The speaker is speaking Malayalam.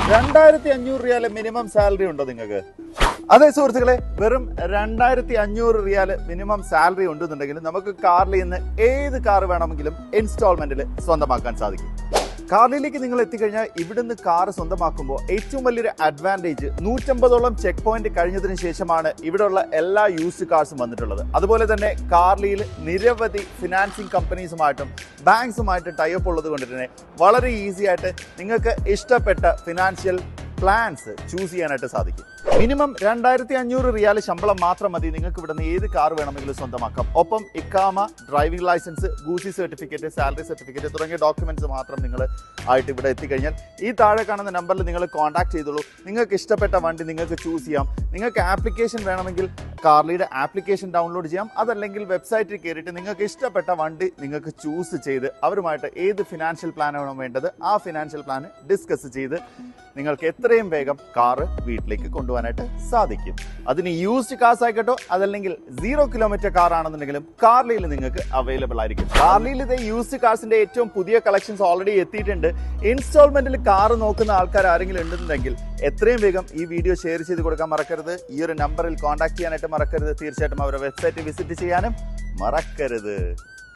2500 റിയാൽ മിനിമം സാലറി ഉണ്ടോ നിങ്ങൾക്ക്? അതെ സുഹൃത്തുക്കളെ, വെറും 2500 റിയാൽ മിനിമം സാലറി ഉണ്ടെന്നുണ്ടെങ്കിൽ നമുക്ക് കാർലിൽ നിന്ന് ഏത് കാർ വേണമെങ്കിലും ഇൻസ്റ്റാൾമെന്റിൽ സ്വന്തമാക്കാൻ സാധിക്കും. കാർലിയിലേക്ക് നിങ്ങൾ എത്തിക്കഴിഞ്ഞാൽ ഇവിടുന്ന് കാർ സ്വന്തമാക്കുമ്പോൾ ഏറ്റവും വലിയൊരു അഡ്വാൻറ്റേജ് 150ഓളം ചെക്ക് പോയിന്റ് കഴിഞ്ഞതിന് ശേഷമാണ് ഇവിടെയുള്ള എല്ലാ യൂസ്ഡ് കാർസും വന്നിട്ടുള്ളത്. അതുപോലെ തന്നെ കാർലിയിൽ നിരവധി ഫിനാൻസിങ് കമ്പനീസുമായിട്ടും ബാങ്ക്സുമായിട്ട് ടൈപ്പ് ഉള്ളത് കൊണ്ട് തന്നെ വളരെ ഈസി ആയിട്ട് നിങ്ങൾക്ക് ഇഷ്ടപ്പെട്ട ഫിനാൻഷ്യൽ പ്ലാൻസ് ചൂസ് ചെയ്യാനായിട്ട് സാധിക്കും. മിനിമം 2500 റിയാൽ ശമ്പളം മാത്രം മതി നിങ്ങൾക്ക് ഇവിടുന്ന് ഏത് കാർ വേണമെങ്കിലും സ്വന്തമാക്കാം. ഒപ്പം ഇക്കാമ, driving licence, ഗൂസി certificate, salary certificate തുടങ്ങിയ ഡോക്യുമെന്റ്സ് മാത്രം നിങ്ങൾ ആയിട്ട് ഇവിടെ എത്തിക്കഴിഞ്ഞാൽ ഈ താഴെ കാണുന്ന നമ്പറിൽ നിങ്ങൾ കോൺടാക്ട് ചെയ്തോളൂ. നിങ്ങൾക്ക് ഇഷ്ടപ്പെട്ട വണ്ടി നിങ്ങൾക്ക് ചൂസ് ചെയ്യാം. നിങ്ങൾക്ക് ആപ്ലിക്കേഷൻ വേണമെങ്കിൽ കാർലിയുടെ ആപ്ലിക്കേഷൻ ഡൗൺലോഡ് ചെയ്യാം. അതല്ലെങ്കിൽ വെബ്സൈറ്റിൽ കയറിയിട്ട് നിങ്ങൾക്ക് ഇഷ്ടപ്പെട്ട വണ്ടി നിങ്ങൾക്ക് ചൂസ് ചെയ്ത് അവരുമായിട്ട് ഏത് ഫിനാൻഷ്യൽ പ്ലാനാണോ വേണ്ടത് ആ ഫിനാൻഷ്യൽ പ്ലാൻ ഡിസ്കസ് ചെയ്ത് നിങ്ങൾക്ക് എത്രയും വേഗം കാറ് വീട്ടിലേക്ക് കൊണ്ടുപോകാനായിട്ട് സാധിക്കും. അതിന് യൂസ്ഡ് കാർസ് ആയിക്കോട്ടോ അതല്ലെങ്കിൽ 0 കിലോമീറ്റർ കാർ ആണെന്നുണ്ടെങ്കിലും കാർലിയിൽ നിങ്ങൾക്ക് അവൈലബിൾ ആയിരിക്കും. കാർലിയിൽ ഇത് യൂസ്ഡ് കാർസിന്റെ ഏറ്റവും പുതിയ കളക്ഷൻസ് ഓൾറെഡി എത്തിയിട്ടുണ്ട്. ഇൻസ്റ്റാൾമെന്റിൽ കാർ നോക്കുന്ന ആൾക്കാർ ആരെങ്കിലും ഉണ്ടെന്നുണ്ടെങ്കിൽ എത്രയും വേഗം ഈ വീഡിയോ ഷെയർ ചെയ്ത് കൊടുക്കാൻ മറക്കരുത്. ഈ ഒരു നമ്പറിൽ കോൺടാക്ട് ചെയ്യാനായിട്ട് മറക്കരുത്. തീർച്ചയായിട്ടും അവരുടെ വെബ്സൈറ്റ് വിസിറ്റ് ചെയ്യാനും മറക്കരുത്.